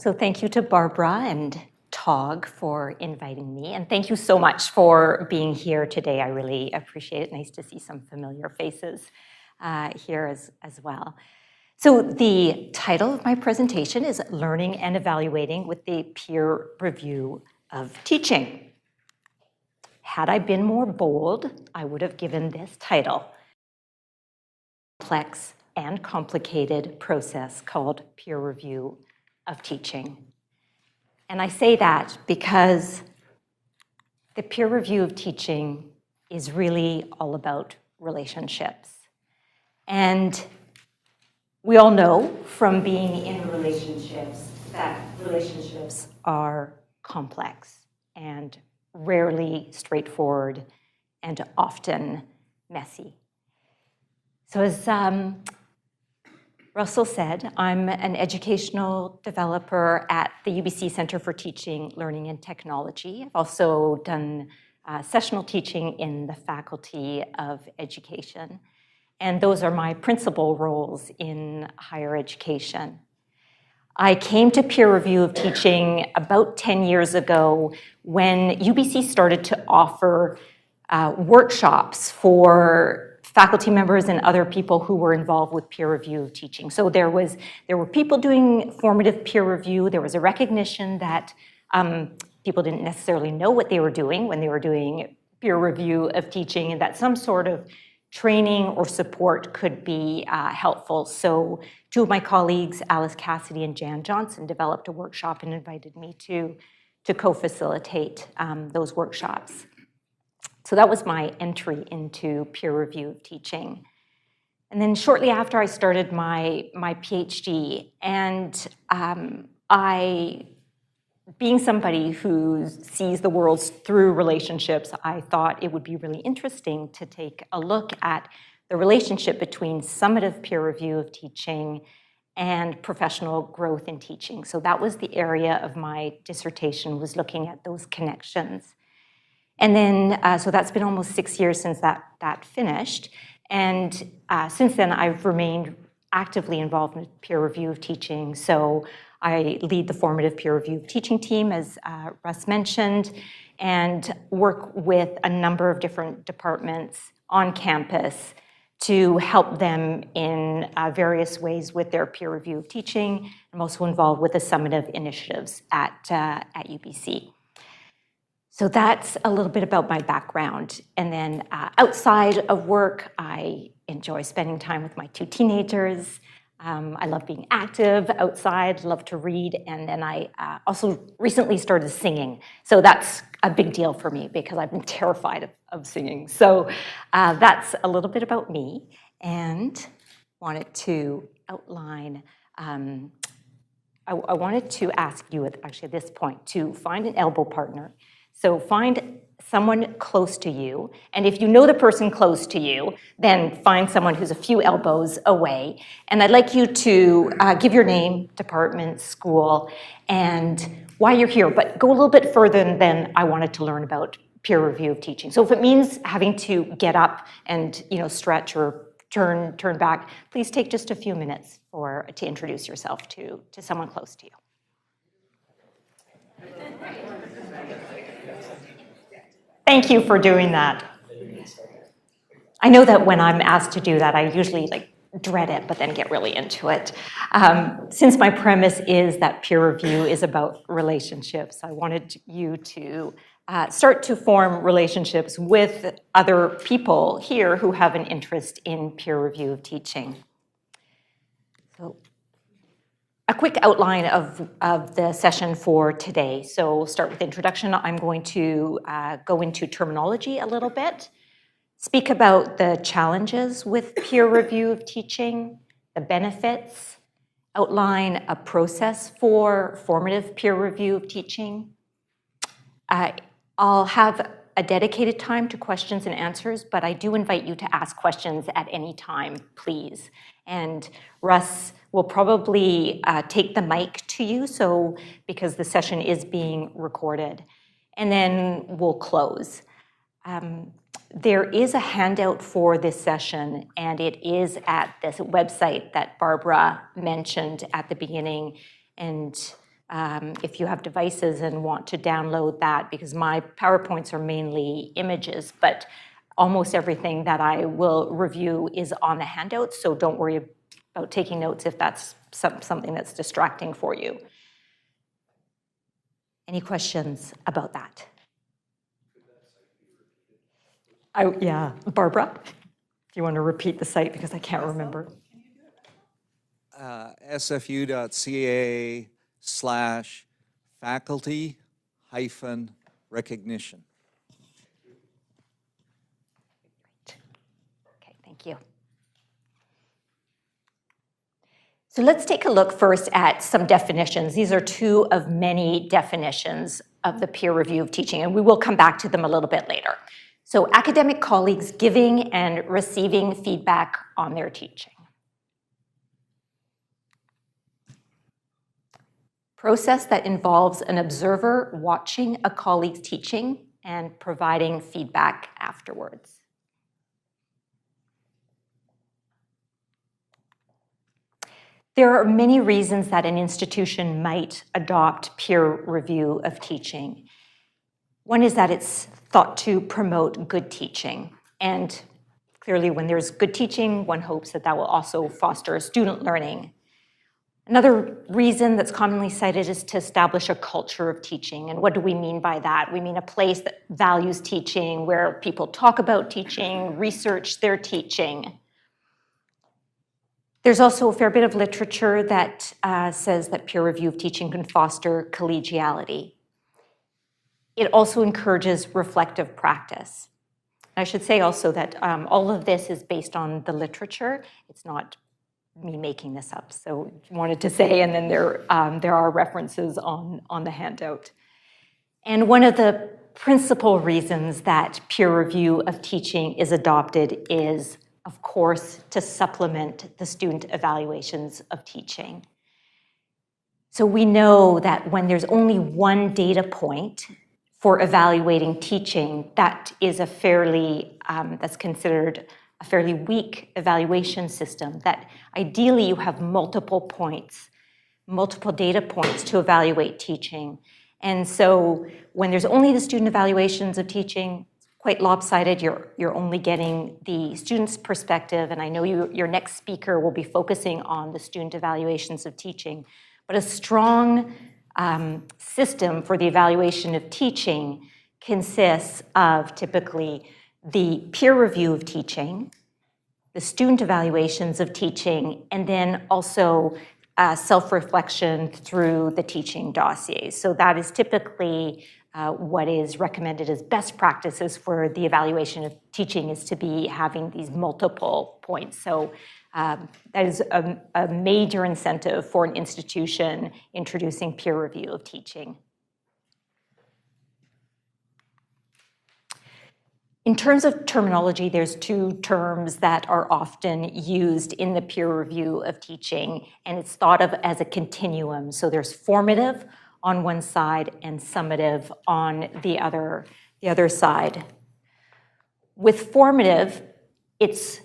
So thank you to Barbara and TAWG for inviting me, and thank you so much for being here today. I really appreciate it. Nice to see some familiar faces here as well. So the title of my presentation is Learning and Evaluating with the Peer Review of Teaching. Had I been more bold, I would have given this title, Complex and Complicated Process Called Peer Review of Teaching. And I say that because the peer review of teaching is really all about relationships. And we all know from being in relationships that relationships are complex and rarely straightforward and often messy. So as Russell said, I'm an educational developer at the UBC Center for Teaching, Learning and Technology. I've also done sessional teaching in the Faculty of Education. And those are my principal roles in higher education. I came to peer review of teaching about 10 years ago when UBC started to offer workshops for faculty members and other people who were involved with peer review of teaching. So there were people doing formative peer review. There was a recognition that people didn't necessarily know what they were doing when they were doing peer review of teaching, and that some sort of training or support could be helpful. So two of my colleagues, Alice Cassidy and Jan Johnson, developed a workshop and invited me to co-facilitate those workshops. So that was my entry into peer review of teaching. And then shortly after, I started my PhD, and being somebody who sees the world through relationships, I thought it would be really interesting to take a look at the relationship between summative peer review of teaching and professional growth in teaching. So that was the area of my dissertation, was looking at those connections. And then, so that's been almost 6 years since that finished. And since then, I've remained actively involved in peer review of teaching. So I lead the formative peer review of teaching team, as Russ mentioned, and work with a number of different departments on campus to help them in various ways with their peer review of teaching. I'm also involved with the summative initiatives at UBC. So that's a little bit about my background. And then outside of work, I enjoy spending time with my two teenagers. I love being active outside, love to read, and then I also recently started singing. So that's a big deal for me because I've been terrified of singing. So that's a little bit about me, and wanted to outline, I wanted to ask you actually at this point to find an elbow partner. So find someone close to you, and if you know the person close to you, then find someone who's a few elbows away. And I'd like you to give your name, department, school, and why you're here, but go a little bit further than I wanted to learn about peer review of teaching. So if it means having to get up and stretch or turn back, please take just a few minutes to introduce yourself to someone close to you. Thank you for doing that. I know that when I'm asked to do that, I usually dread it, but then get really into it. Since my premise is that peer review is about relationships, I wanted you to start to form relationships with other people here who have an interest in peer review of teaching. So, a quick outline of the session for today. So we'll start with introduction. I'm going to go into terminology a little bit, speak about the challenges with peer review of teaching, the benefits, outline a process for formative peer review of teaching. I'll have a dedicated time to questions and answers, but I do invite you to ask questions at any time, please. And Russ will probably take the mic to you, so because the session is being recorded. And then we'll close. There is a handout for this session, and it is at this website that Barbara mentioned at the beginning. And if you have devices and want to download that, because my PowerPoints are mainly images, but almost everything that I will review is on the handout, so don't worry about taking notes if that's something that's distracting for you. Any questions about that? Yeah, Barbara, do you want to repeat the site because I can't remember? sfu.ca/faculty-recognition. Okay, thank you. So let's take a look first at some definitions. These are two of many definitions of the peer review of teaching, and we will come back to them a little bit later. So academic colleagues giving and receiving feedback on their teaching. Process that involves an observer watching a colleague's teaching and providing feedback afterwards. There are many reasons that an institution might adopt peer review of teaching. One is that it's thought to promote good teaching. And clearly, when there's good teaching, one hopes that that will also foster student learning. Another reason that's commonly cited is to establish a culture of teaching. And what do we mean by that? We mean a place that values teaching, where people talk about teaching, research their teaching. There's also a fair bit of literature that says that peer review of teaching can foster collegiality. It also encourages reflective practice. I should say also that all of this is based on the literature. It's not me making this up, so wanted to say, and then there are references on the handout. And one of the principal reasons that peer review of teaching is adopted is, of course, to supplement the student evaluations of teaching. So we know that when there's only one data point for evaluating teaching, that is a fairly, that's considered a fairly weak evaluation system, that ideally you have multiple points, multiple data points to evaluate teaching. And so when there's only the student evaluations of teaching, quite lopsided, you're only getting the student's perspective, and I know your next speaker will be focusing on the student evaluations of teaching, but a strong system for the evaluation of teaching consists of typically the peer review of teaching, the student evaluations of teaching, and then also self-reflection through the teaching dossiers. So that is typically what is recommended as best practices for the evaluation of teaching, is to be having these multiple points. So that is a major incentive for an institution introducing peer review of teaching. In terms of terminology, there's two terms that are often used in the peer review of teaching, and it's thought of as a continuum. So there's formative on one side and summative on the other side. With formative, it's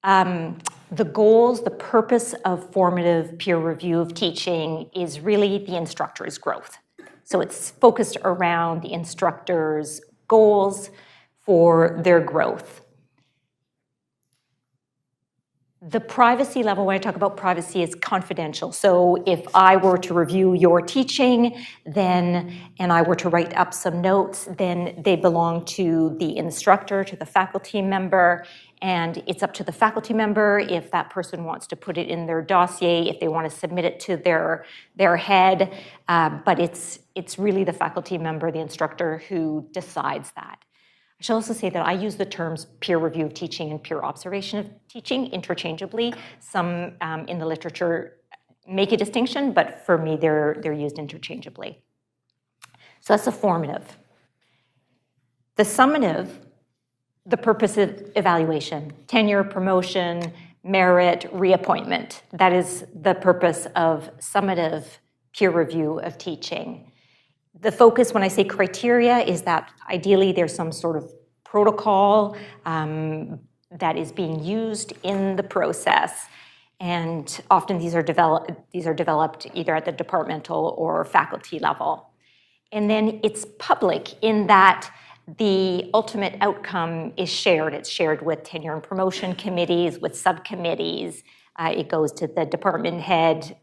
the goals, the purpose of formative peer review of teaching is really the instructor's growth. So it's focused around the instructor's goals for their growth. The privacy level, when I talk about privacy, is confidential. So if I were to review your teaching, and I were to write up some notes, then they belong to the instructor, to the faculty member, and it's up to the faculty member if that person wants to put it in their dossier, if they want to submit it to their head, but it's really the faculty member, the instructor, who decides that. I should also say that I use the terms peer review of teaching and peer observation of teaching interchangeably. Some in the literature make a distinction, but for me, they're used interchangeably. So that's the formative. The summative, the purpose of evaluation, tenure, promotion, merit, reappointment. That is the purpose of summative peer review of teaching. The focus, when I say criteria, is that ideally there's some sort of protocol that is being used in the process. And often these are developed either at the departmental or faculty level. And then it's public in that the ultimate outcome is shared. It's shared with tenure and promotion committees, with subcommittees. It goes to the department head.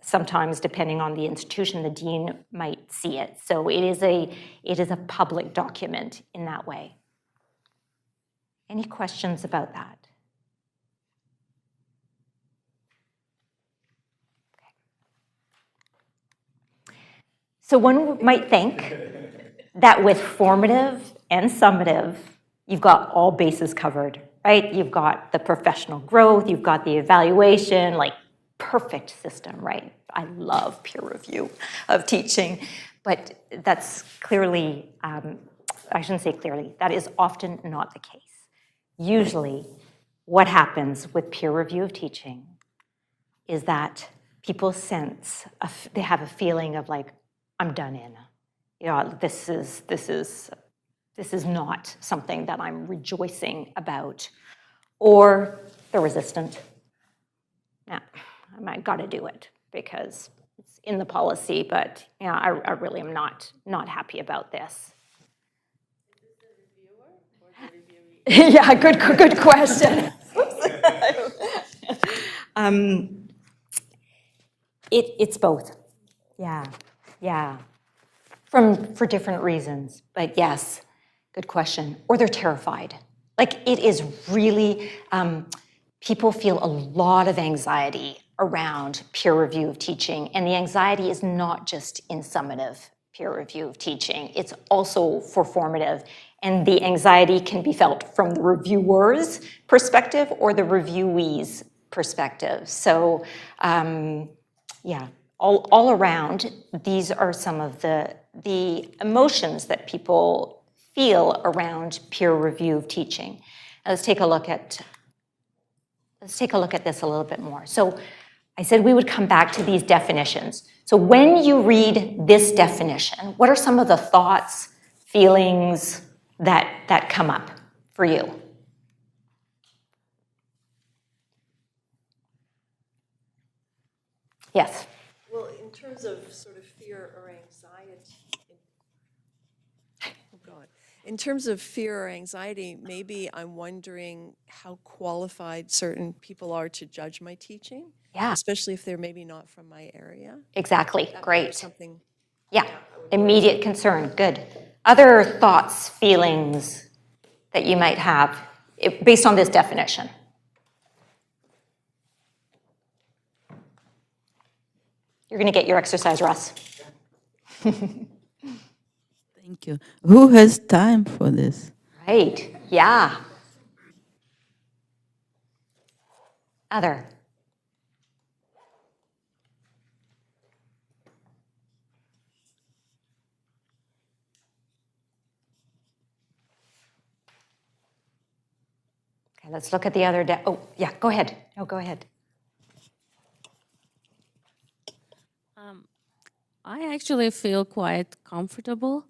Sometimes, depending on the institution, the dean might see it. So it is a public document in that way. Any questions about that? Okay. So one might think that with formative and summative, you've got all bases covered, right? You've got the professional growth, you've got the evaluation, like perfect system, right? I love peer review of teaching, but that's clearly, I shouldn't say clearly, that is often not the case. Usually, what happens with peer review of teaching is that people sense, they have a feeling of like, I'm done in. You know, this is not something that I'm rejoicing about, or they're resistant. Now, I got to do it because it's in the policy, but yeah, I really am not happy about this. Is this the reviewer or the reviewee? Yeah, good question. It's both. Yeah. For different reasons, but yes, good question. Or they're terrified. Like it is really, people feel a lot of anxiety around peer review of teaching, and the anxiety is not just in summative peer review of teaching, it's also for formative, and the anxiety can be felt from the reviewer's perspective or the reviewee's perspective. So, yeah, all around, these are some of the emotions that people feel around peer review of teaching. Now, let's take a look at this a little bit more. So I said we would come back to these definitions. So when you read this definition, what are some of the thoughts, feelings that come up for you? Yes? Well, in terms of sort of fear or anxiety, in terms of fear or anxiety, maybe I'm wondering how qualified certain people are to judge my teaching. Yeah. Especially if they're maybe not from my area. Exactly. Great. Something. Yeah. Immediate concern. Good. Other thoughts, feelings that you might have based on this definition? You're going to get your exercise, Russ. Thank you. Who has time for this? Right. Yeah. Other. Okay, let's look at the other. Oh, yeah, go ahead. No, go ahead. I actually feel quite comfortable,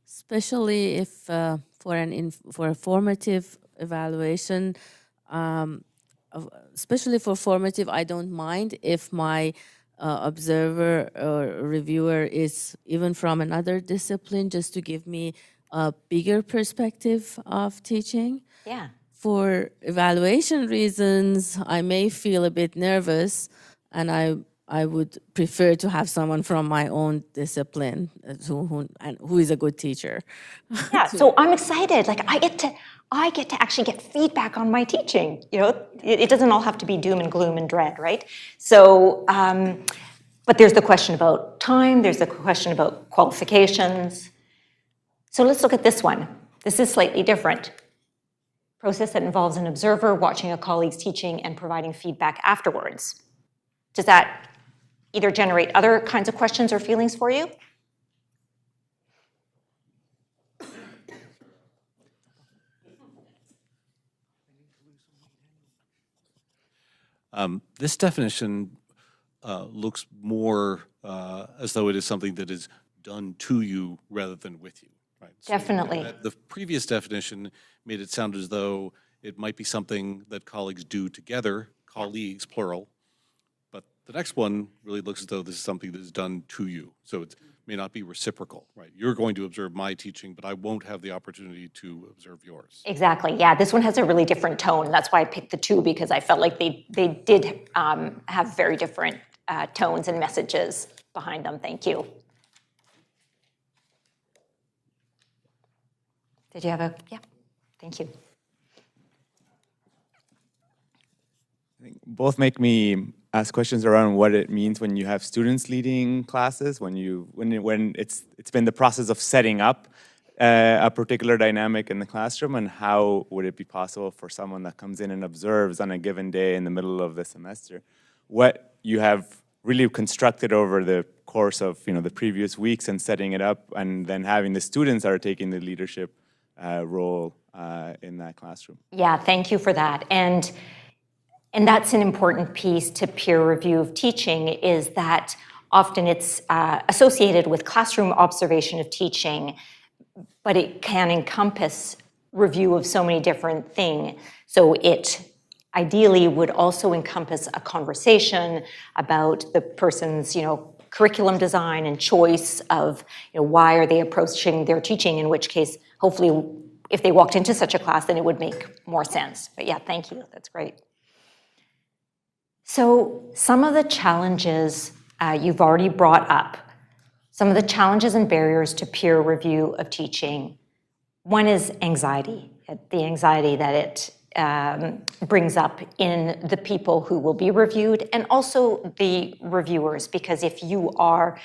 especially if for a formative evaluation, especially for formative, I don't mind if my observer or reviewer is even from another discipline, just to give me a bigger perspective of teaching. Yeah. For evaluation reasons, I may feel a bit nervous, and I would prefer to have someone from my own discipline who is a good teacher. Yeah, so I'm excited. Like I get to actually get feedback on my teaching. You know, it doesn't all have to be doom and gloom and dread, right? So, but there's the question about time. There's the question about qualifications. So let's look at this one. This is slightly different. Process that involves an observer watching a colleague's teaching and providing feedback afterwards. Does that either generate other kinds of questions or feelings for you? This definition looks more as though it is something that is done to you rather than with you. Right? So Definitely. The previous definition made it sound as though it might be something that colleagues do together, colleagues, plural. But the next one really looks as though this is something that is done to you. So it may not be reciprocal, right? You're going to observe my teaching, but I won't have the opportunity to observe yours. Exactly, yeah. This one has a really different tone. That's why I picked the two, because I felt like they did have very different tones and messages behind them. Thank you. Did you have a, yeah, thank you. I think both make me ask questions around what it means when you have students leading classes, when it's been the process of setting up a particular dynamic in the classroom, and how would it be possible for someone that comes in and observes on a given day in the middle of the semester what you have really constructed over the course of the previous weeks and setting it up, and then having the students that are taking the leadership role in that classroom. Yeah, thank you for that. And that's an important piece to peer review of teaching, is that often it's associated with classroom observation of teaching, but it can encompass review of so many different things. So it ideally would also encompass a conversation about the person's, curriculum design and choice of, why are they approaching their teaching, in which case, hopefully, if they walked into such a class, then it would make more sense. But yeah, thank you, that's great. So some of the challenges you've already brought up, some of the challenges and barriers to peer review of teaching. One is anxiety, the anxiety that it brings up in the people who will be reviewed, and also the reviewers, because if you are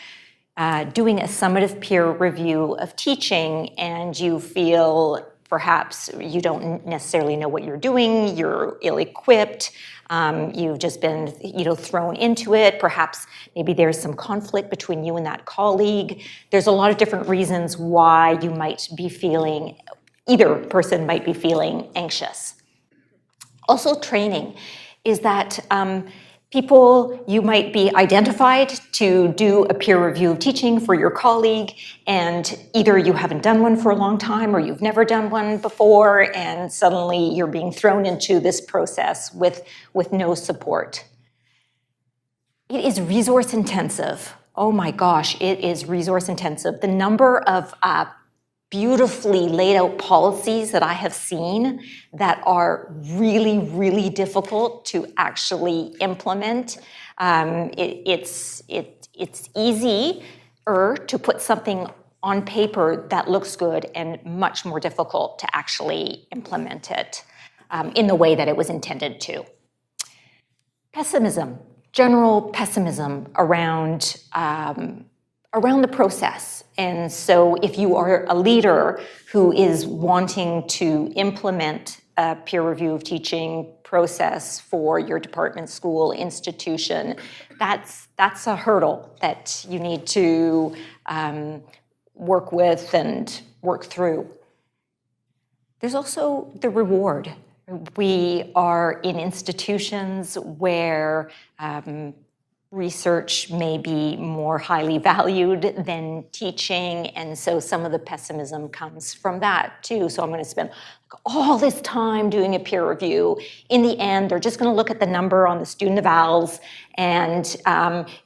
doing a summative peer review of teaching and you feel perhaps you don't necessarily know what you're doing, you're ill-equipped, you've just been thrown into it, perhaps maybe there's some conflict between you and that colleague. There's a lot of different reasons why you might be feeling, either person might be feeling anxious. Also training is that people, you might be identified to do a peer review of teaching for your colleague, and either you haven't done one for a long time or you've never done one before, and suddenly you're being thrown into this process with no support. It is resource intensive. Oh my gosh, it is resource intensive. The number of beautifully laid out policies that I have seen that are really, really difficult to actually implement. It's easier to put something on paper that looks good and much more difficult to actually implement it in the way that it was intended to. Pessimism, general pessimism around the process. And so if you are a leader who is wanting to implement a peer review of teaching process for your department, school, institution, that's a hurdle that you need to work with and work through. There's also the reward. We are in institutions where research may be more highly valued than teaching, and so some of the pessimism comes from that too. So I'm going to spend all this time doing a peer review. In the end, they're just going to look at the number on the student evals, and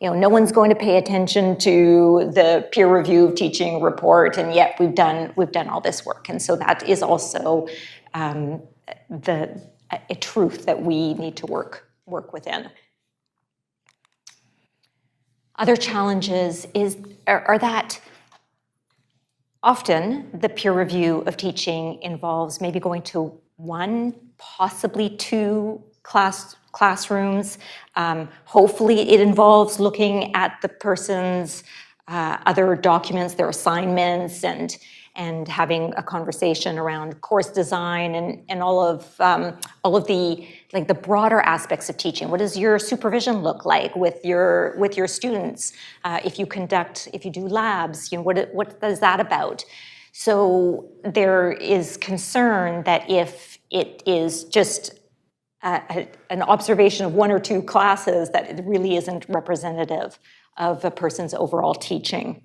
no one's going to pay attention to the peer review of teaching report, and yet we've done all this work. And so that is also a truth that we need to work within. Other challenges are that often the peer review of teaching involves maybe going to one, possibly two classrooms. Hopefully it involves looking at the person's other documents, their assignments, and having a conversation around course design and all of the broader aspects of teaching. What does your supervision look like with your students? If you do labs, what is that about? So there is concern that if it is just an observation of one or two classes, that it really isn't representative of a person's overall teaching.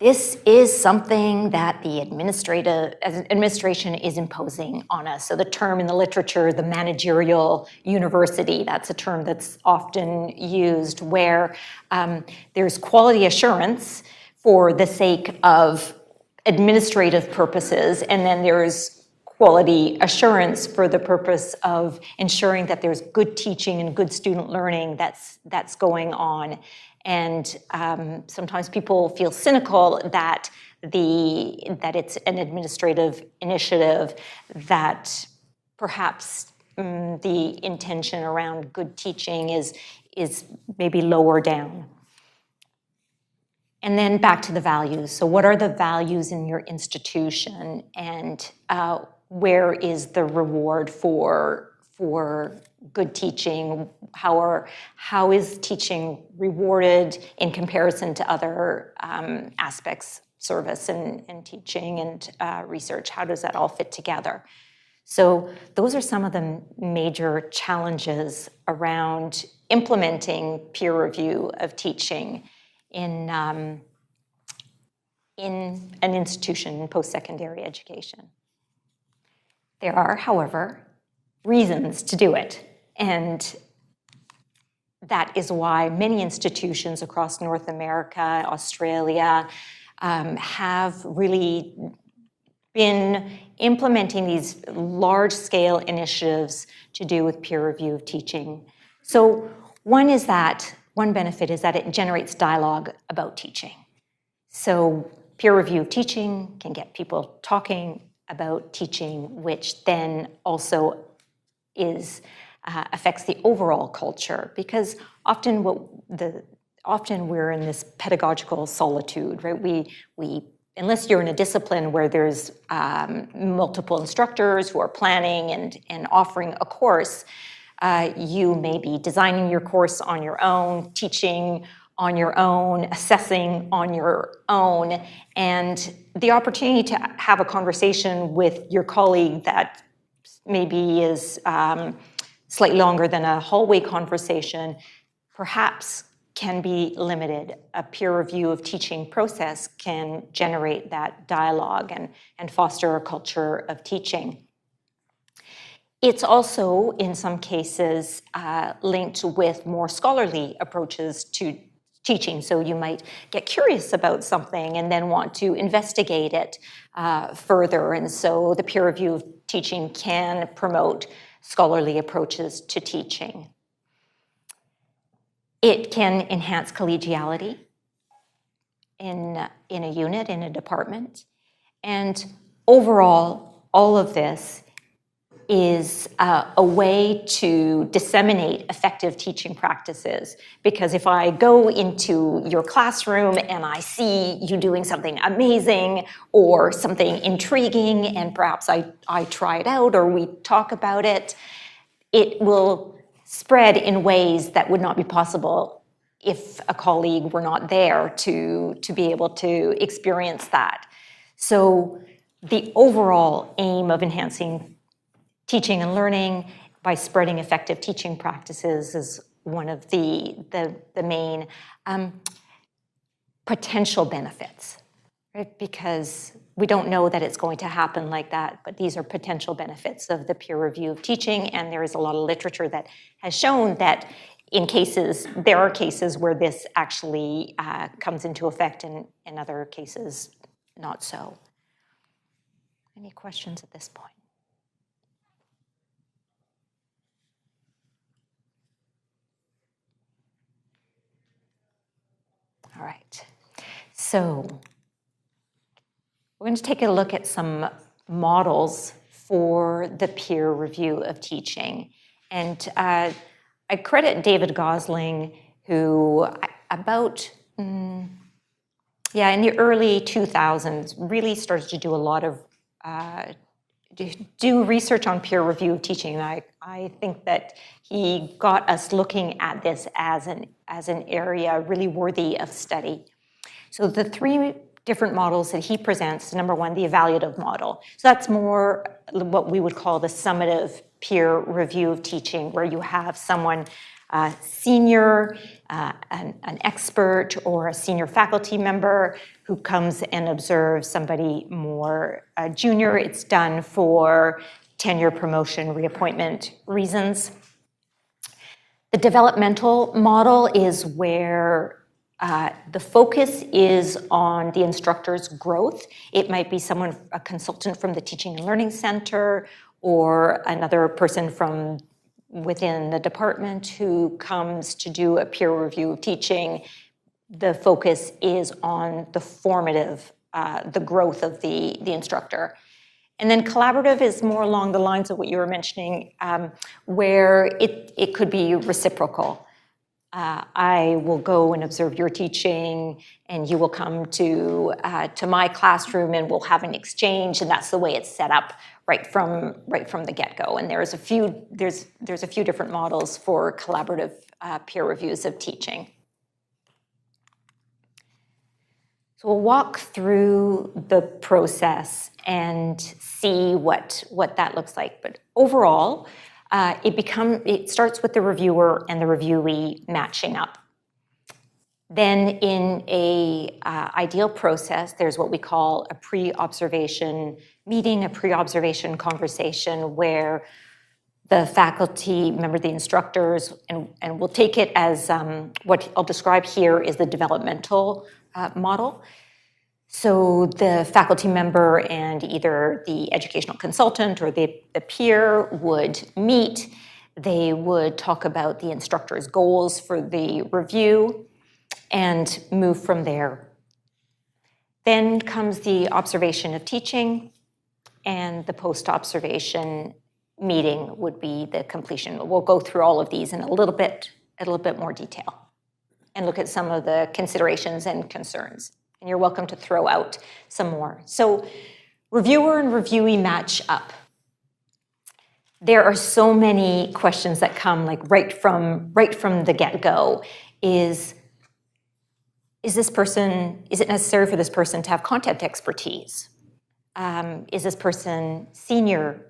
this is something that the administration is imposing on us. So the term in the literature, the managerial university, that's a term that's often used, where there's quality assurance for the sake of administrative purposes, and then there's quality assurance for the purpose of ensuring that there's good teaching and good student learning that's going on. And sometimes people feel cynical that it's an administrative initiative, that perhaps the intention around good teaching is maybe lower down. And then back to the values. So what are the values in your institution, and where is the reward for good teaching? How is teaching rewarded in comparison to other aspects, service and teaching and research? How does that all fit together? So those are some of the major challenges around implementing peer review of teaching in an institution in post-secondary education. There are, however, reasons to do it, and that is why many institutions across North America, Australia, have really been implementing these large-scale initiatives to do with peer review of teaching. So one benefit is that it generates dialogue about teaching. So peer review of teaching can get people talking about teaching, which then also affects the overall culture, because often we're in this pedagogical solitude, right? We unless you're in a discipline where there's multiple instructors who are planning and offering a course, you may be designing your course on your own, teaching on your own, assessing on your own, and the opportunity to have a conversation with your colleague that maybe is slightly longer than a hallway conversation perhaps can be limited. A peer review of teaching process can generate that dialogue and foster a culture of teaching. It's also, in some cases, linked with more scholarly approaches to teaching. So you might get curious about something and then want to investigate it further. And so the peer review of teaching can promote scholarly approaches to teaching. It can enhance collegiality in a unit, in a department. And overall, all of this is a way to disseminate effective teaching practices. Because if I go into your classroom and I see you doing something amazing or something intriguing, and perhaps I try it out or we talk about it, it will spread in ways that would not be possible if a colleague were not there to be able to experience that. So the overall aim of enhancing teaching and learning by spreading effective teaching practices is one of the main potential benefits, right? Because we don't know that it's going to happen like that, but these are potential benefits of the peer review of teaching, and there is a lot of literature that has shown that there are cases where this actually comes into effect, and in other cases, not so. Any questions at this point? All right, so we're going to take a look at some models for the peer review of teaching. And I credit David Gosling, who in the early 2000s really started to do a lot of do research on peer review of teaching. And I think that he got us looking at this as an area really worthy of study. So the three different models that he presents, number one, the evaluative model. So that's more what we would call the summative peer review of teaching, where you have someone senior, an expert, or a senior faculty member who comes and observes somebody more junior. It's done for tenure, promotion, reappointment reasons. The developmental model is where the focus is on the instructor's growth. It might be someone, a consultant from the Teaching and Learning Center, or another person from within the department who comes to do a peer review of teaching. The focus is on the formative, the growth of the instructor. And then collaborative is more along the lines of what you were mentioning, where it could be reciprocal. I will go and observe your teaching, and you will come to my classroom, and we'll have an exchange, and that's the way it's set up right from the get-go. And there's a few different models for collaborative peer reviews of teaching. So we'll walk through the process and see what that looks like. But overall, it starts with the reviewer and the reviewee matching up. Then in a ideal process, there's what we call a pre-observation meeting, a pre-observation conversation where the faculty member, the instructors, and we'll take it as what I'll describe here is the developmental model. So the faculty member and either the educational consultant or the peer would meet. They would talk about the instructor's goals for the review and move from there. Then comes the observation of teaching, and the post-observation meeting would be the completion. We'll go through all of these in a little bit more detail and look at some of the considerations and concerns. And you're welcome to throw out some more. So reviewer and reviewee match up. There are so many questions that come like right from the get-go. Is it necessary for this person to have content expertise? Is this person senior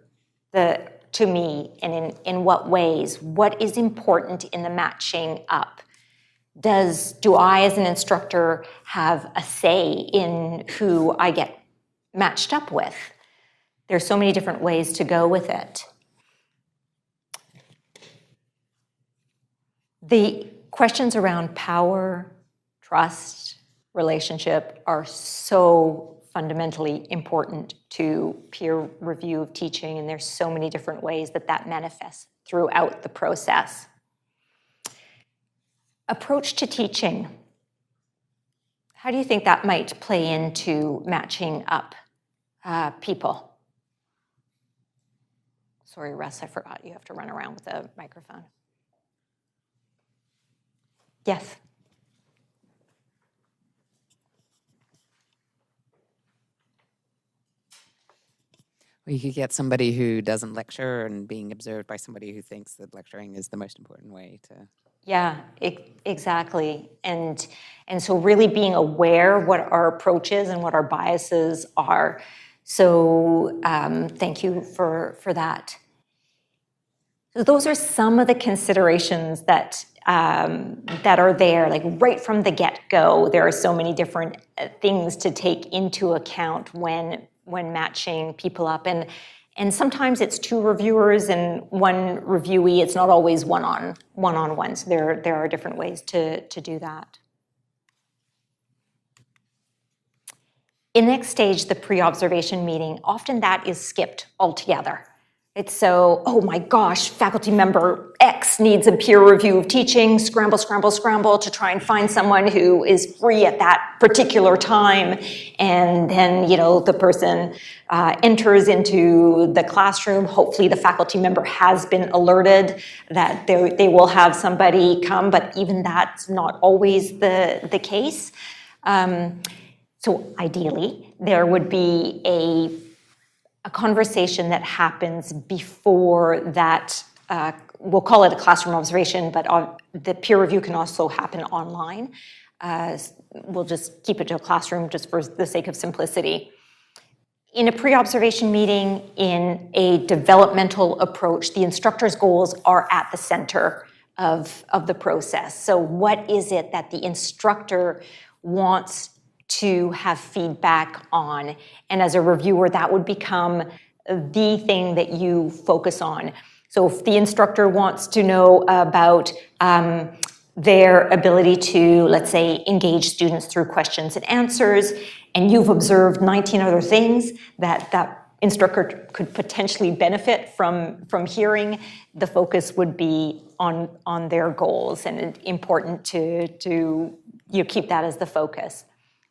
to me, and in what ways? What is important in the matching up? Do I, as an instructor, have a say in who I get matched up with? There's so many different ways to go with it. The questions around power, trust, relationship are so fundamentally important to peer review of teaching, and there's so many different ways that manifests throughout the process. Approach to teaching. How do you think that might play into matching up people? Sorry, Russ, I forgot you have to run around with a microphone. Yes. Well, you could get somebody who doesn't lecture and being observed by somebody who thinks that lecturing is the most important way to... Yeah, exactly. And so really being aware what our approach is and what our biases are. So thank you for that. So those are some of the considerations that are there, like right from the get-go. There are so many different things to take into account when matching people up. And sometimes it's two reviewers and one reviewee. It's not always one-on-one. So there are different ways to do that. In the next stage, the pre-observation meeting, often that is skipped altogether. It's so, oh my gosh, faculty member X needs a peer review of teaching, scramble, scramble, scramble to try and find someone who is free at that particular time. And then, the person enters into the classroom. Hopefully the faculty member has been alerted that they will have somebody come, but even that's not always the case. So ideally, there would be a conversation that happens before that, we'll call it a classroom observation, but the peer review can also happen online. We'll just keep it to a classroom just for the sake of simplicity. In a pre-observation meeting, in a developmental approach, the instructor's goals are at the center of the process. So what is it that the instructor wants to have feedback on? And as a reviewer, that would become the thing that you focus on. So if the instructor wants to know about their ability to, let's say, engage students through questions and answers, and you've observed 19 other things that instructor could potentially benefit from hearing, the focus would be on their goals, and it's important to keep that as the focus.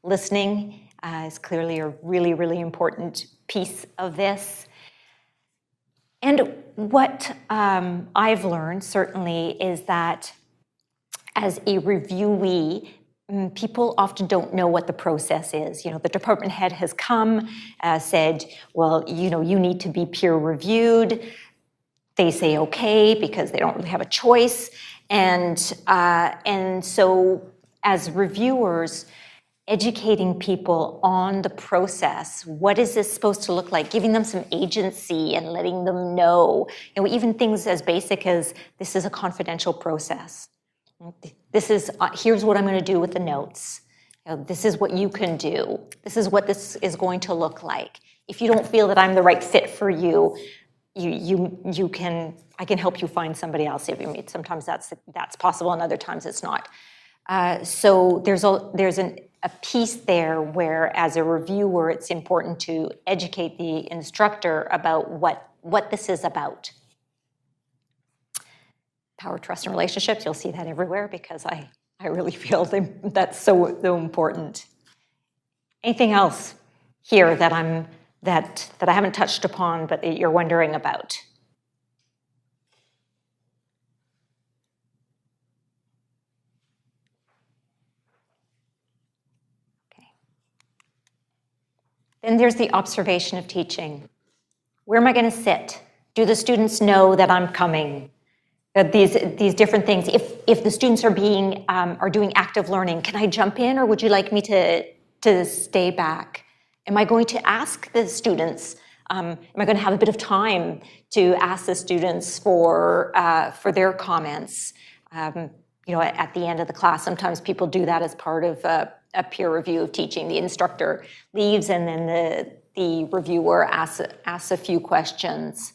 Listening is clearly a really, really important piece of this. And what I've learned, certainly, is that as a reviewee, people often don't know what the process is. The department head has come, said, well, you need to be peer reviewed. They say okay because they don't really have a choice. And so as reviewers, educating people on the process, what is this supposed to look like, giving them some agency and letting them know, even things as basic as this is a confidential process. This is, here's what I'm going to do with the notes. This is what you can do. This is what this is going to look like. If you don't feel that I'm the right fit for you, I can help you find somebody else. Sometimes that's possible, and other times it's not. So there's a piece there where, as a reviewer, it's important to educate the instructor about what this is about. Power, trust, and relationships, you'll see that everywhere because I really feel that's so important. Anything else here that I haven't touched upon but that you're wondering about? Okay. Then there's the observation of teaching. Where am I going to sit? Do the students know that I'm coming? These different things. If the students are doing active learning, can I jump in, or would you like me to stay back? Am I going to ask the students? Am I going to have a bit of time to ask the students for their comments? At the end of the class, sometimes people do that as part of a peer review of teaching. The instructor leaves, and then the reviewer asks a few questions.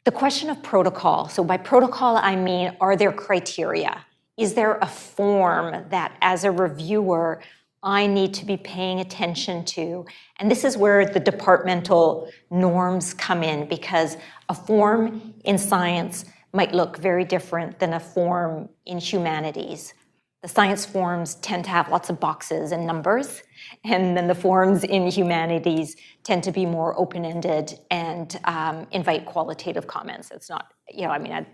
The question of protocol. So by protocol, I mean, are there criteria? Is there a form that, as a reviewer, I need to be paying attention to? And this is where the departmental norms come in, because a form in science might look very different than a form in humanities. The science forms tend to have lots of boxes and numbers, and then the forms in humanities tend to be more open-ended and invite qualitative comments. It's not,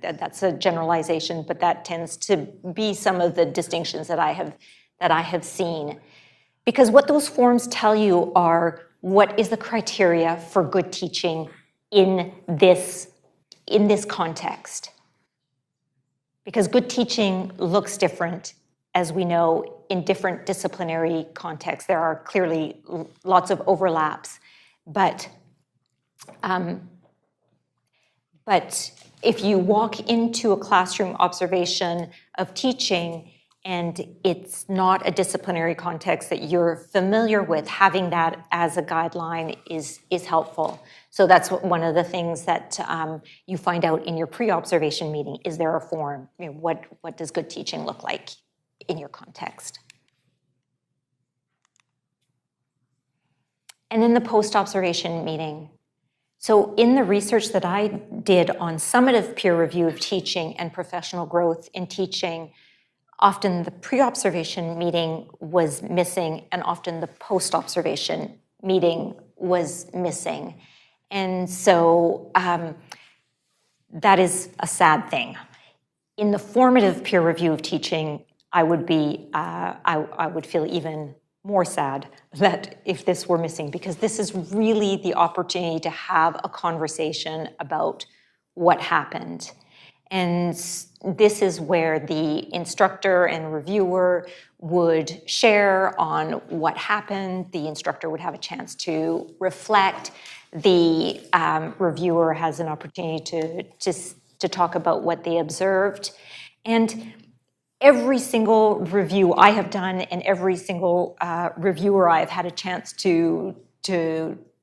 that's a generalization, but that tends to be some of the distinctions that I have seen. Because what those forms tell you are what is the criteria for good teaching in this context. Because good teaching looks different, as we know, in different disciplinary contexts. There are clearly lots of overlaps, but if you walk into a classroom observation of teaching and it's not a disciplinary context that you're familiar with, having that as a guideline is helpful. So that's one of the things that you find out in your pre-observation meeting. Is there a form? What does good teaching look like in your context? And in the post-observation meeting. So in the research that I did on summative peer review of teaching and professional growth in teaching, often the pre-observation meeting was missing, and often the post-observation meeting was missing. And so that is a sad thing. In the formative peer review of teaching, I would feel even more sad that if this were missing, because this is really the opportunity to have a conversation about what happened. And this is where the instructor and reviewer would share on what happened. The instructor would have a chance to reflect. The reviewer has an opportunity to to talk about what they observed. And every single review I have done and every single reviewer I've had a chance to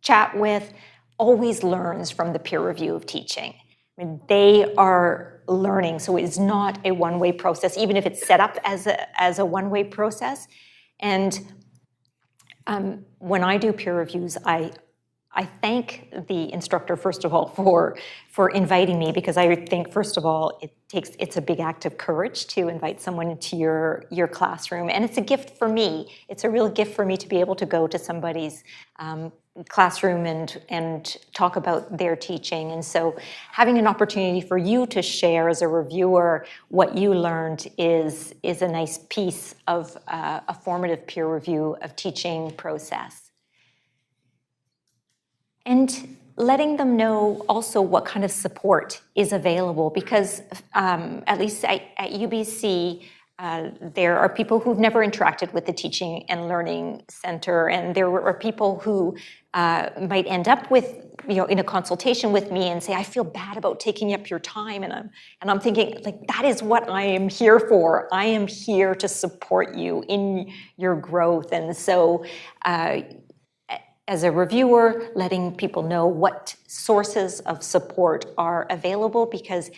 chat with always learns from the peer review of teaching. I mean, they are learning, so it's not a one-way process, even if it's set up as a one-way process. And when I do peer reviews, I thank the instructor, first of all, for inviting me, because I think, first of all, it's a big act of courage to invite someone into your classroom, and it's a gift for me. It's a real gift for me to be able to go to somebody's classroom and talk about their teaching. And so having an opportunity for you to share as a reviewer what you learned is a nice piece of a formative peer review of teaching process. And letting them know also what kind of support is available, because at least at UBC, there are people who've never interacted with the Teaching and Learning Center, and there are people who might end up with, in a consultation with me and say, I feel bad about taking up your time, and I'm thinking, like, that is what I am here for. I am here to support you in your growth. And so as a reviewer, letting people know what sources of support are available, because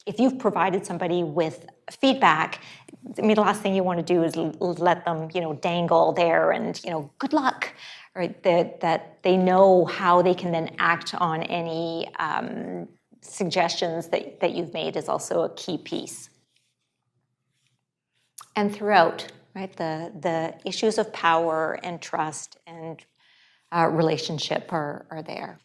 if you've provided somebody with feedback, I mean, the last thing you want to do is let them, dangle there and, good luck, right? That they know how they can then act on any suggestions that you've made is also a key piece. And throughout, right, the issues of power and trust and relationship are there.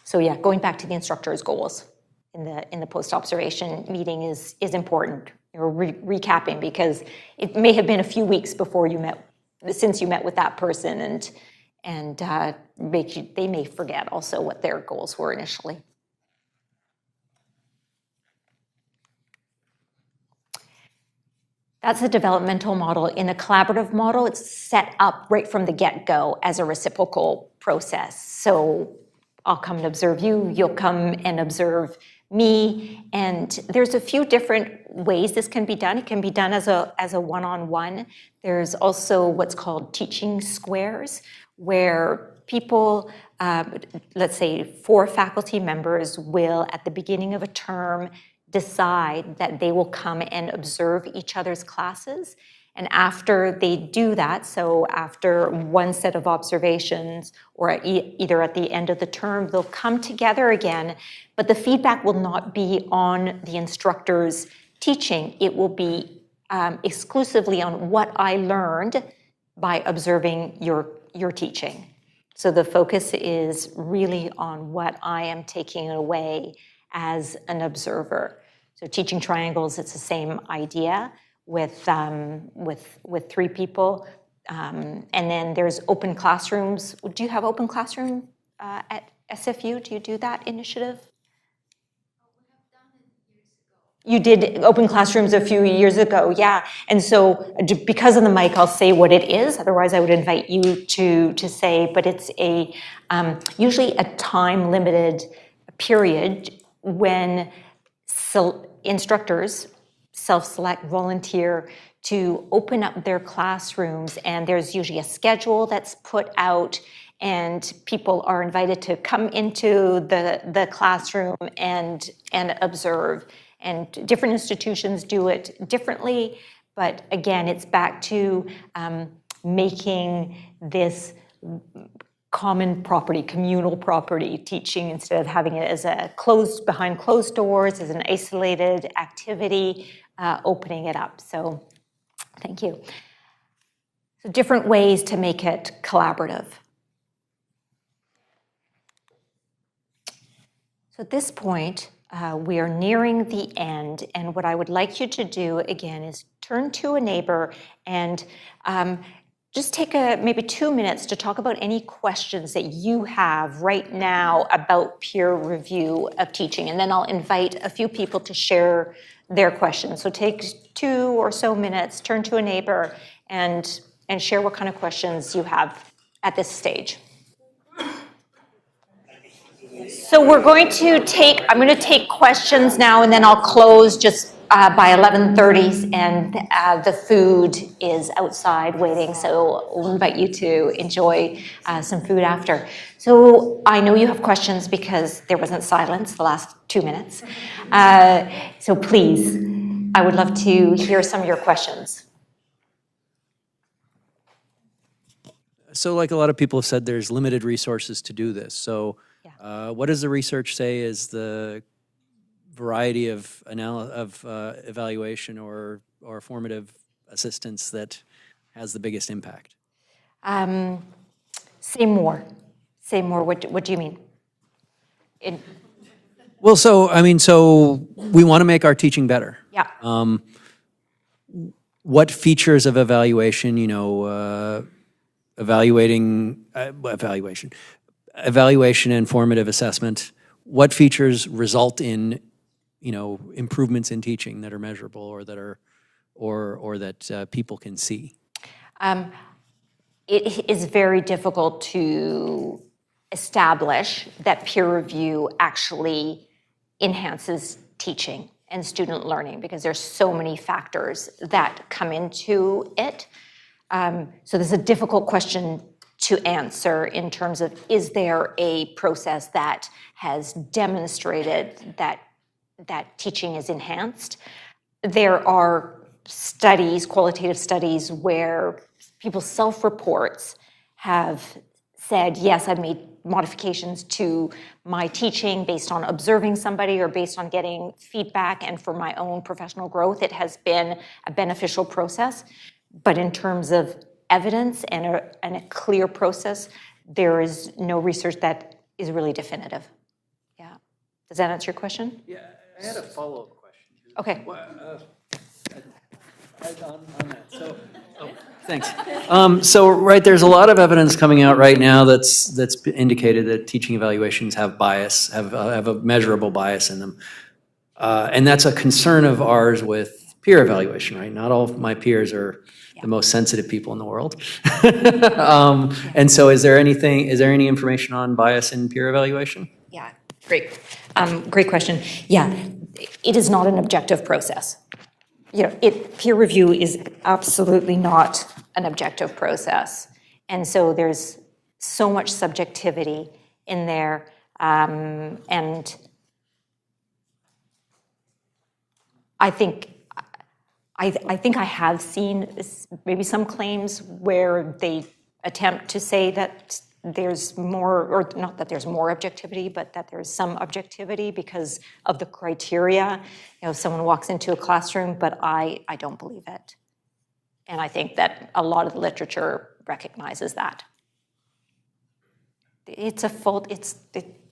So yeah, going back to the instructor's goals in the post-observation meeting is important. Or recapping, because it may have been a few weeks since you met with that person, and they may forget also what their goals were initially. That's a developmental model. In a collaborative model, it's set up right from the get-go as a reciprocal process. So I'll come and observe you, you'll come and observe me, and there's a few different ways this can be done. It can be done as a one-on-one. There's also what's called teaching squares, where people, let's say 4 faculty members will, at the beginning of a term, decide that they will come and observe each other's classes. And after they do that, so after one set of observations, or either at the end of the term, they'll come together again, but the feedback will not be on the instructor's teaching. It will be exclusively on what I learned by observing your teaching. So the focus is really on what I am taking away as an observer. So teaching triangles, it's the same idea with 3 people. And then there's open classrooms. Do you have open classroom at SFU? Do you do that initiative? You did open classrooms a few years ago, yeah. And so because of the mic, I'll say what it is. Otherwise, I would invite you to say, but it's usually a time-limited period when instructors self-select, volunteer to open up their classrooms, and there's usually a schedule that's put out, and people are invited to come into the classroom and observe. And different institutions do it differently, but again, it's back to making this common property, communal property teaching, instead of having it as behind closed doors, as an isolated activity, opening it up. So thank you. So different ways to make it collaborative. So at this point, we are nearing the end, and what I would like you to do again is turn to a neighbor and just take maybe 2 minutes to talk about any questions that you have right now about peer review of teaching, and then I'll invite a few people to share their questions. So take 2 or so minutes, turn to a neighbor, and share what kind of questions you have at this stage. So we're going to take, I'm going to take questions now, and then I'll close just by 11:30, and the food is outside waiting, so we'll invite you to enjoy some food after. So I know you have questions because there wasn't silence the last 2 minutes. So please, I would love to hear some of your questions. So like a lot of people have said, there's limited resources to do this. So what does the research say is the variety of evaluation or formative assistance that has the biggest impact? Say more. Say more. What do you mean? Well, so, I mean, so we want to make our teaching better. Yeah. What features of evaluation, evaluation and formative assessment, what features result in, improvements in teaching that are measurable or that are, or that people can see? It is very difficult to establish that peer review actually enhances teaching and student learning because there's so many factors that come into it. So this is a difficult question to answer in terms of, is there a process that has demonstrated that teaching is enhanced? There are studies, qualitative studies, where people's self-reports have said, yes, I've made modifications to my teaching based on observing somebody or based on getting feedback, and for my own professional growth, it has been a beneficial process. But in terms of evidence and a clear process, there is no research that is really definitive. Yeah. Does that answer your question? Yeah, I had a follow-up question. Okay. On that. Thanks. So, right, there's a lot of evidence coming out right now that's indicated that teaching evaluations have bias, have a measurable bias in them. And that's a concern of ours with peer evaluation, right? Not all of my peers are the most sensitive people in the world. And so is there any information on bias in peer evaluation? Yeah, great. Great question. Yeah, it is not an objective process. Peer review is absolutely not an objective process. And so there's so much subjectivity in there. And I think I have seen maybe some claims where they attempt to say that there's more, or not that there's more objectivity, but that there's some objectivity because of the criteria. Someone walks into a classroom, but I don't believe it. And I think that a lot of the literature recognizes that. It's a fault,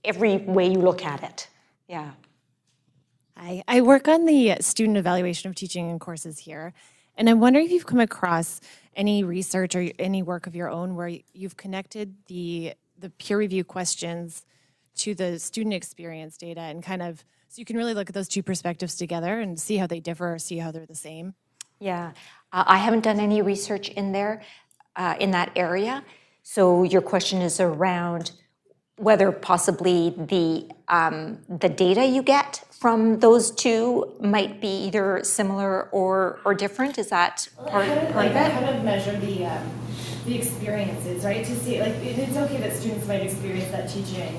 every way you look at it, yeah. I work on the student evaluation of teaching and courses here, and I'm wondering if you've come across any research or any work of your own where you've connected the peer review questions to the student experience data, and kind of, so you can really look at those two perspectives together and see how they differ or see how they're the same. Yeah, I haven't done any research in there, in that area. So your question is around whether possibly the data you get from those two might be either similar or different. Is that part of it? How to measure the experiences, right? To see, like, it's okay that students might experience that teaching.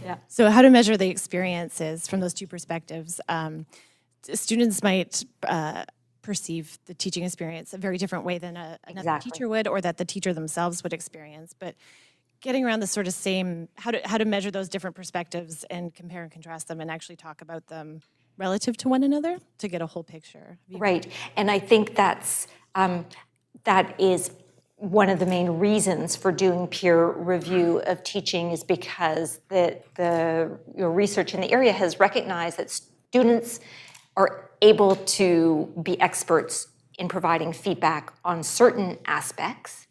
Yeah. So how to measure the experiences from those two perspectives. Students might perceive the teaching experience a very different way than another teacher would, or that the teacher themselves would experience. But getting around the sort of same, how to measure those different perspectives and compare and contrast them and actually talk about them relative to one another to get a whole picture. Right, and I think that is one of the main reasons for doing peer review of teaching, is because the research in the area has recognized that students are able to be experts in providing feedback on certain aspects.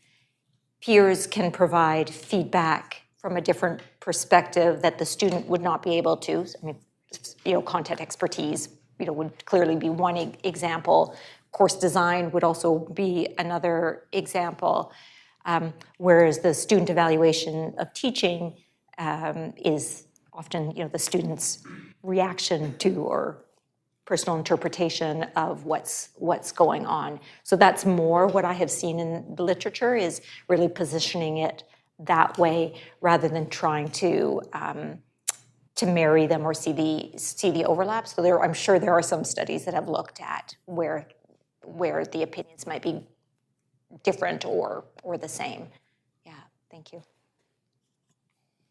Peers can provide feedback from a different perspective that the student would not be able to. I mean, content expertise, would clearly be one example. Course design would also be another example. Whereas the student evaluation of teaching is often, the student's reaction to or personal interpretation of what's going on. So that's more what I have seen in the literature, is really positioning it that way rather than trying to marry them or see the overlaps. So I'm sure there are some studies that have looked at where the opinions might be different or the same. Yeah, thank you.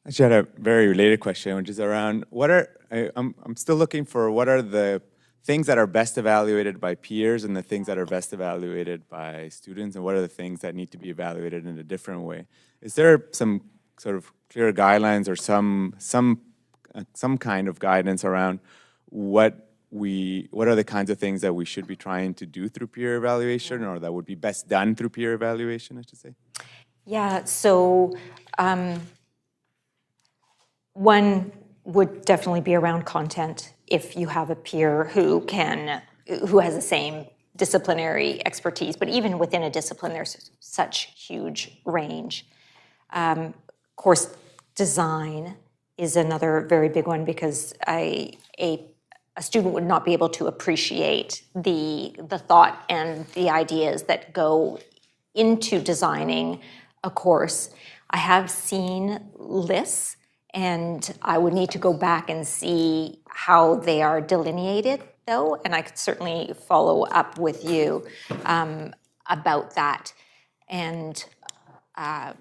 Actually, I had a very related question, which is around I'm still looking for what are the things that are best evaluated by peers and the things that are best evaluated by students, and what are the things that need to be evaluated in a different way. Is there some sort of clear guidelines or some kind of guidance around what are the kinds of things that we should be trying to do through peer evaluation, or that would be best done through peer evaluation, I should say? Yeah, so one would definitely be around content. If you have a peer who has the same disciplinary expertise, but even within a discipline, there's such huge range. Course design is another very big one, because a student would not be able to appreciate the thought and the ideas that go into designing a course. I have seen lists, and I would need to go back and see how they are delineated, though, and I could certainly follow up with you about that. And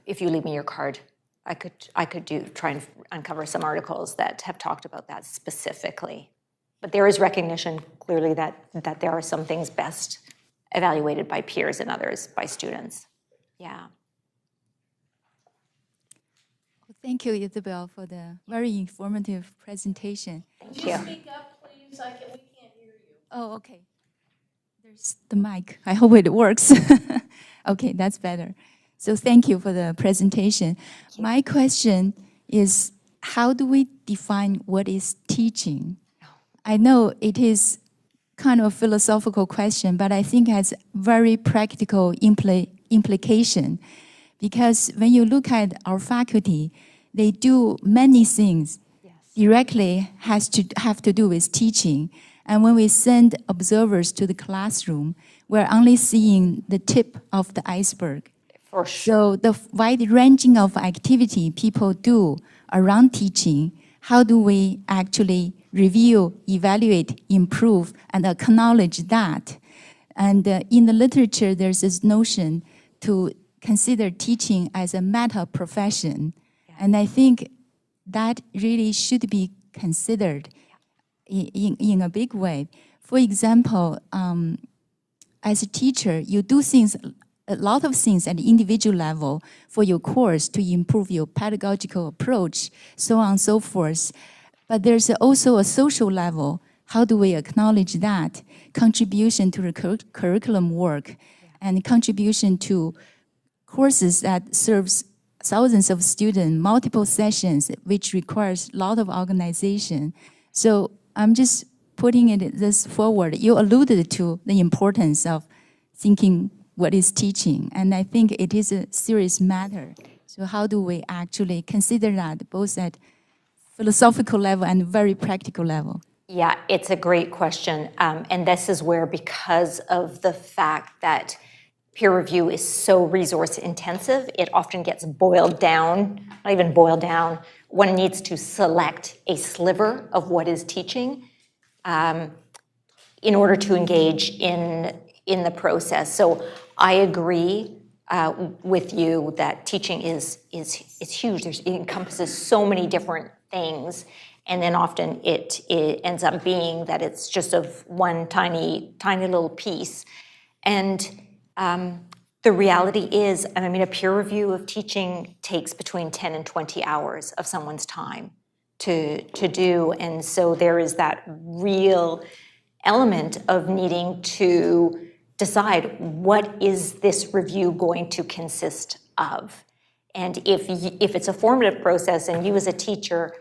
if you leave me your card, I could try and uncover some articles that have talked about that specifically. But there is recognition, clearly, that there are some things best evaluated by peers and others by students. Yeah. Thank you, Isabel, for the very informative presentation. Thank you. Speak up, please. We can't hear you. Oh, okay. There's the mic. I hope it works. Okay, that's better. So thank you for the presentation. My question is, how do we define what is teaching? I know it is kind of a philosophical question, but I think it has very practical implication. Because when you look at our faculty, they do many things directly have to do with teaching. And when we send observers to the classroom, we're only seeing the tip of the iceberg. For sure. So the wide ranging of activity people do around teaching, how do we actually review, evaluate, improve, and acknowledge that? And in the literature, there's this notion to consider teaching as a meta profession. And I think that really should be considered in a big way. For example, as a teacher, you do a lot of things at the individual level for your course to improve your pedagogical approach, so on and so forth. But there's also a social level. How do we acknowledge that? Contribution to the curriculum work and contribution to courses that serves thousands of students, multiple sessions, which requires a lot of organization. So I'm just putting this forward. You alluded to the importance of thinking what is teaching, and I think it is a serious matter. So how do we actually consider that, both at philosophical level and very practical level? Yeah, it's a great question. And this is where, because of the fact that peer review is so resource intensive, it often gets boiled down, not even boiled down. One needs to select a sliver of what is teaching in order to engage in the process. So I agree with you that teaching is huge. It encompasses so many different things, and then often it ends up being that it's just of one tiny little piece. And the reality is, and I mean, a peer review of teaching takes between 10 and 20 hours of someone's time to do, and so there is that real element of needing to decide, what is this review going to consist of? And if it's a formative process and you as a teacher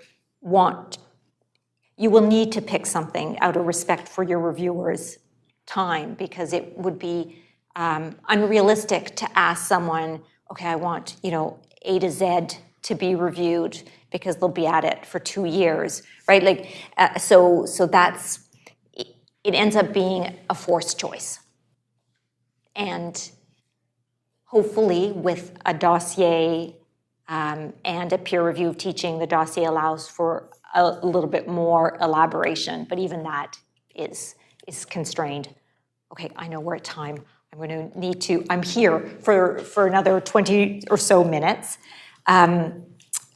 you will need to pick something out of respect for your reviewers' time, because it would be unrealistic to ask someone, okay, I want, A to Z to be reviewed because they'll be at it for 2 years, right? Like, so that's, it ends up being a forced choice. And hopefully with a dossier and a peer review of teaching, the dossier allows for a little bit more elaboration, but even that is constrained. Okay, I know we're at time. I'm going to need to, I'm here for another 20 or so minutes.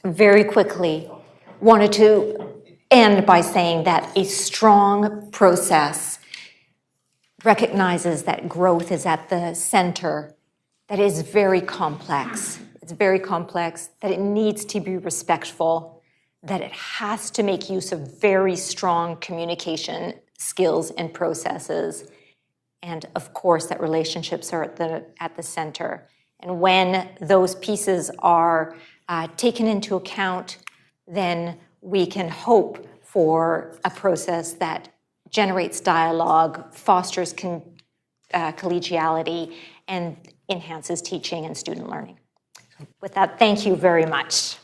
Very quickly, wanted to end by saying that a strong process recognizes that growth is at the center, that is very complex. It's very complex, that it needs to be respectful, that it has to make use of very strong communication skills and processes, and of course that relationships are at the center. And when those pieces are taken into account, then we can hope for a process that generates dialogue, fosters collegiality, and enhances teaching and student learning. With that, thank you very much.